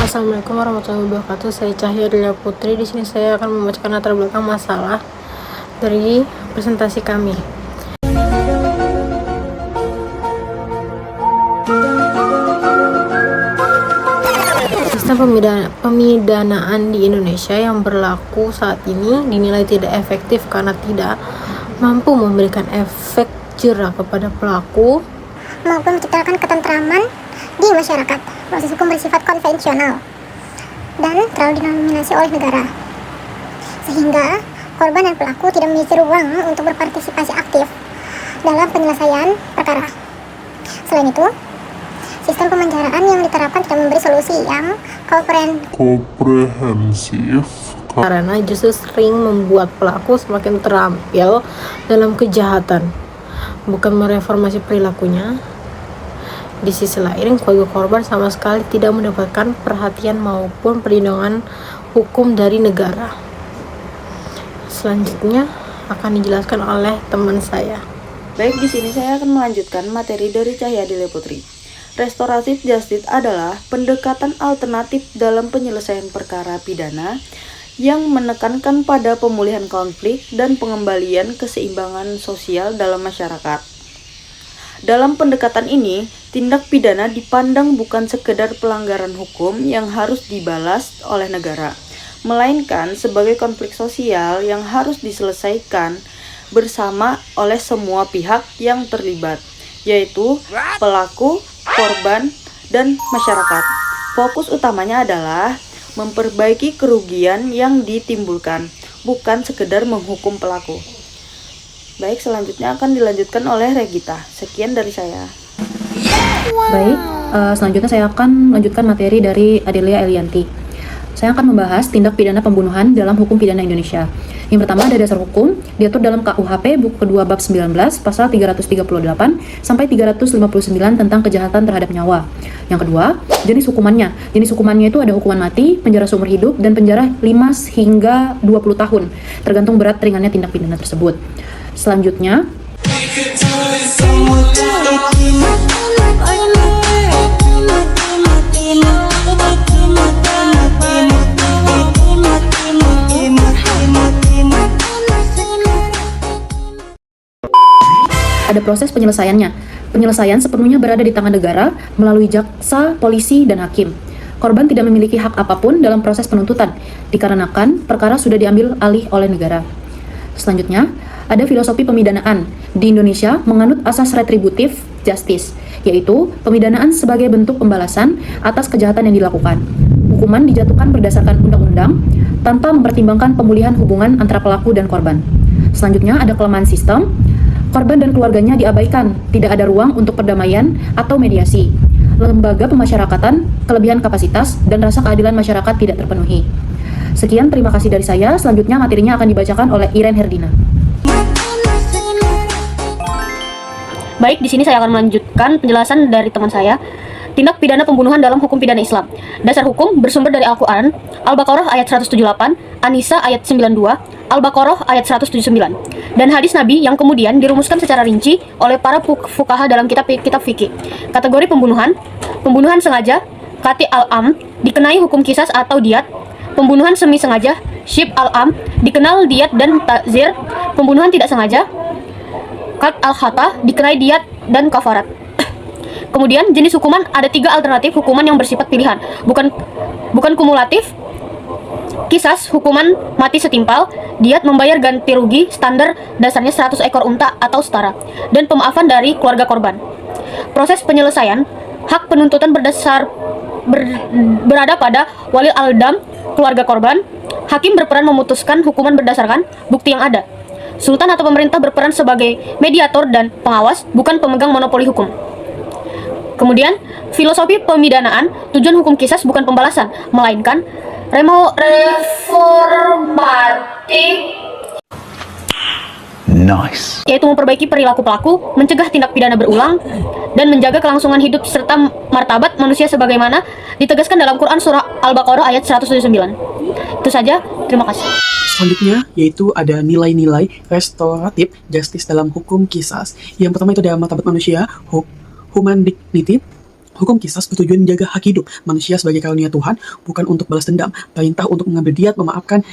Assalamualaikum warahmatullahi wabarakatuh. Saya Cahya Delia Putri. Di sini saya akan membacakan latar belakang masalah dari presentasi kami. Sistem pemidanaan di Indonesia yang berlaku saat ini dinilai tidak efektif karena tidak mampu memberikan efek jera kepada pelaku maupun menciptakan ketentraman di masyarakat. Proses hukum bersifat konvensional dan terlalu didominasi oleh negara, sehingga korban dan pelaku tidak memiliki ruang untuk berpartisipasi aktif dalam penyelesaian perkara. Selain itu, sistem pemenjaraan yang diterapkan tidak memberi solusi yang komprehensif karena justru sering membuat pelaku semakin terampil dalam kejahatan, bukan mereformasi perilakunya. Di sisi lain, keluarga korban sama sekali tidak mendapatkan perhatian maupun perlindungan hukum dari negara. Selanjutnya akan dijelaskan oleh teman saya. Baik, di sini saya akan melanjutkan materi dari Cahya Delia Putri. Restoratif justice adalah pendekatan alternatif dalam penyelesaian perkara pidana yang menekankan pada pemulihan konflik dan pengembalian keseimbangan sosial dalam masyarakat. Dalam pendekatan ini, tindak pidana dipandang bukan sekedar pelanggaran hukum yang harus dibalas oleh negara, melainkan sebagai konflik sosial yang harus diselesaikan bersama oleh semua pihak yang terlibat, yaitu pelaku, korban, dan masyarakat. Fokus utamanya adalah memperbaiki kerugian yang ditimbulkan, bukan sekedar menghukum pelaku. Baik, selanjutnya akan dilanjutkan oleh Regita. Sekian dari saya. Baik, selanjutnya saya akan melanjutkan materi dari Adelia Elianti. Saya akan membahas tindak pidana pembunuhan dalam hukum pidana Indonesia. Yang pertama ada dasar hukum, diatur dalam KUHP buku kedua bab 19, pasal 338 sampai 359 tentang kejahatan terhadap nyawa. Yang kedua, jenis hukumannya. Jenis hukumannya itu ada hukuman mati, penjara seumur hidup, dan penjara 5 hingga 20 tahun, tergantung berat ringannya tindak pidana tersebut. Selanjutnya, ada proses penyelesaiannya. Penyelesaian sepenuhnya berada di tangan negara melalui jaksa, polisi, dan hakim. Korban tidak memiliki hak apapun dalam proses penuntutan, dikarenakan perkara sudah diambil alih oleh negara. Selanjutnya, ada filosofi pemidanaan. Di Indonesia menganut asas retributive justice, yaitu pemidanaan sebagai bentuk pembalasan atas kejahatan yang dilakukan. Hukuman dijatuhkan berdasarkan undang-undang tanpa mempertimbangkan pemulihan hubungan antara pelaku dan korban. Selanjutnya, ada kelemahan sistem. Korban dan keluarganya diabaikan, tidak ada ruang untuk perdamaian atau mediasi. Lembaga pemasyarakatan, kelebihan kapasitas, dan rasa keadilan masyarakat tidak terpenuhi. Sekian, terima kasih dari saya. Selanjutnya materinya akan dibacakan oleh Iren Herdina. Baik, di sini saya akan melanjutkan penjelasan dari teman saya. Tindak pidana pembunuhan dalam hukum pidana Islam. Dasar hukum bersumber dari Al-Quran, Al-Baqarah ayat 178, An-Nisa ayat 92, Al-Baqarah ayat 179, dan hadis Nabi yang kemudian dirumuskan secara rinci oleh para fuqaha dalam kitab fikih. Kategori pembunuhan sengaja, qati al-am, dikenai hukum qisas atau diat. Pembunuhan semi sengaja, shib al-am, dikenal diat dan ta'zir. Pembunuhan tidak sengaja, qat al-khata, dikenai diat dan kafarat. Kemudian jenis hukuman ada 3 alternatif hukuman yang bersifat pilihan, bukan kumulatif. Qisas, hukuman mati setimpal, diat membayar ganti rugi, standar dasarnya 100 ekor unta atau setara, dan pemaafan dari keluarga korban. Proses penyelesaian, hak penuntutan berada pada wali al-dam, keluarga korban. Hakim berperan memutuskan hukuman berdasarkan bukti yang ada. Sultan atau pemerintah berperan sebagai mediator dan pengawas, bukan pemegang monopoli hukum. Kemudian, filosofi pemidanaan, tujuan hukum qisas bukan pembalasan, melainkan reformatif Nice. yaitu memperbaiki perilaku pelaku, mencegah tindak pidana berulang, dan menjaga kelangsungan hidup serta martabat manusia sebagaimana ditegaskan dalam Quran Surah Al-Baqarah ayat 179. Itu saja, terima kasih. Selanjutnya yaitu ada nilai-nilai restoratif justice dalam hukum kisas. Yang pertama itu ada martabat manusia, human dignity. Hukum kisas bertujuan menjaga hak hidup manusia sebagai karunia Tuhan, bukan untuk balas dendam. Perintah untuk mengambil diat, memaafkan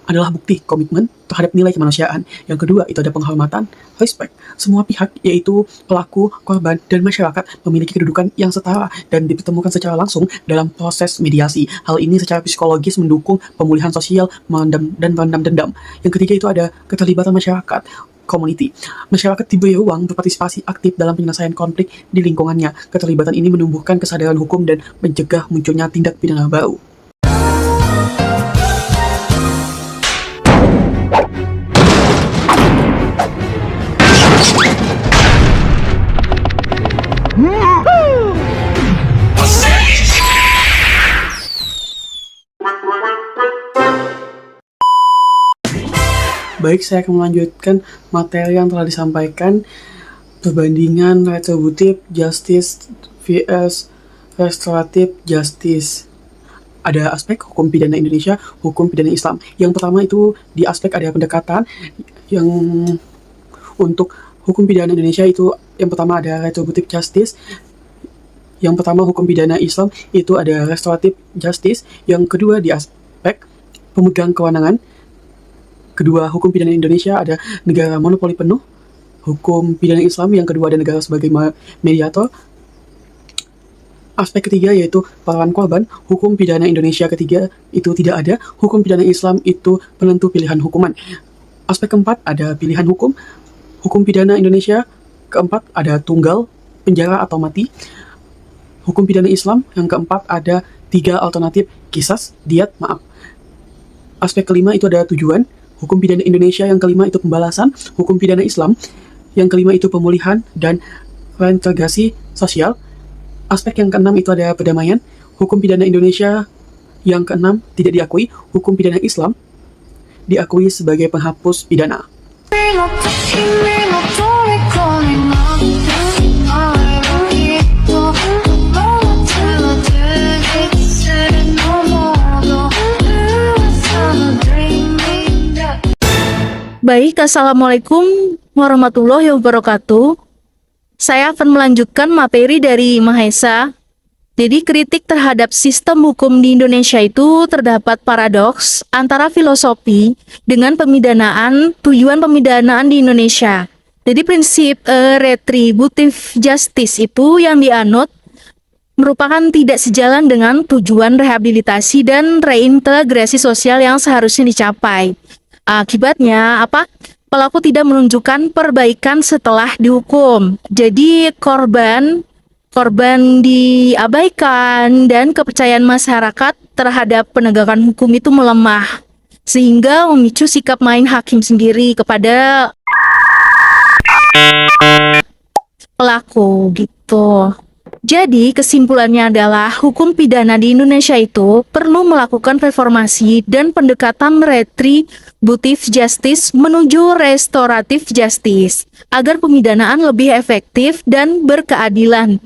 adalah bukti komitmen terhadap nilai kemanusiaan. Yang kedua itu ada penghormatan, respect. Semua pihak yaitu pelaku, korban, dan masyarakat memiliki kedudukan yang setara dan dipertemukan secara langsung dalam proses mediasi. Hal ini secara psikologis mendukung pemulihan sosial dan meredam dendam. Yang ketiga itu ada keterlibatan masyarakat, community. Masyarakat diberi ruang berpartisipasi aktif dalam penyelesaian konflik di lingkungannya. Keterlibatan ini menumbuhkan kesadaran hukum dan mencegah munculnya tindak pidana baru. Baik, saya akan melanjutkan materi yang telah disampaikan, perbandingan retributive justice vs restorative justice. Ada aspek hukum pidana Indonesia, hukum pidana Islam. Yang pertama itu di aspek ada pendekatan yang untuk hukum pidana Indonesia itu yang pertama ada retributive justice. Yang pertama hukum pidana Islam itu ada restorative justice. Yang kedua di aspek pemegang kewenangan. Kedua, hukum pidana Indonesia ada negara monopoli penuh. Hukum pidana Islam yang kedua ada negara sebagai mediator. Aspek ketiga yaitu peran korban. Hukum pidana Indonesia ketiga itu tidak ada. Hukum pidana Islam itu penentu pilihan hukuman. Aspek keempat ada pilihan hukum. Hukum pidana Indonesia keempat ada tunggal, penjara atau mati. Hukum pidana Islam yang keempat ada 3 alternatif, kisas, diat, maaf. Aspek kelima itu ada tujuan. Hukum pidana Indonesia yang kelima itu pembalasan. Hukum pidana Islam yang kelima itu pemulihan dan reintegrasi sosial. Aspek yang keenam itu ada perdamaian. Hukum pidana Indonesia yang keenam tidak diakui. Hukum pidana Islam diakui sebagai penghapus pidana. Baik, Assalamualaikum warahmatullahi wabarakatuh. Saya akan melanjutkan materi dari Mahesa. Jadi kritik terhadap sistem hukum di Indonesia itu terdapat paradoks antara filosofi dengan pemidanaan, tujuan pemidanaan di Indonesia. Jadi prinsip retributive justice itu yang dianut merupakan tidak sejalan dengan tujuan rehabilitasi dan reintegrasi sosial yang seharusnya dicapai. Akibatnya apa? Pelaku tidak menunjukkan perbaikan setelah dihukum. Jadi korban diabaikan dan kepercayaan masyarakat terhadap penegakan hukum itu melemah, sehingga memicu sikap main hakim sendiri kepada pelaku gitu. Jadi kesimpulannya adalah hukum pidana di Indonesia itu perlu melakukan reformasi dan pendekatan retributive justice menuju restorative justice agar pemidanaan lebih efektif dan berkeadilan.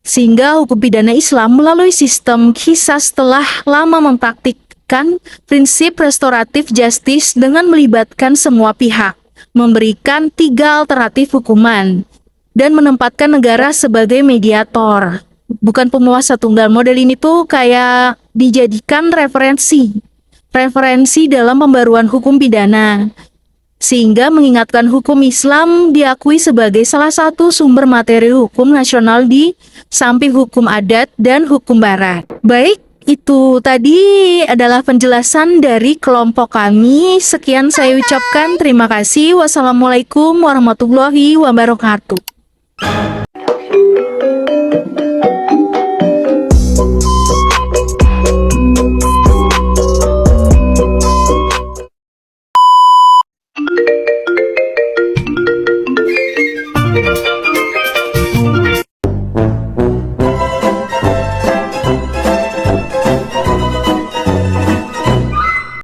Sehingga hukum pidana Islam melalui sistem kisas telah lama mempraktikkan prinsip restoratif justice dengan melibatkan semua pihak, memberikan 3 alternatif hukuman, dan menempatkan negara sebagai mediator. Bukan penguasa tunggal. Model ini tuh kayak dijadikan referensi dalam pembaruan hukum pidana, sehingga mengingatkan hukum Islam diakui sebagai salah satu sumber materi hukum nasional di samping hukum adat dan hukum barat. Baik, itu tadi adalah penjelasan dari kelompok kami. Sekian saya ucapkan terima kasih. Wassalamualaikum warahmatullahi wabarakatuh.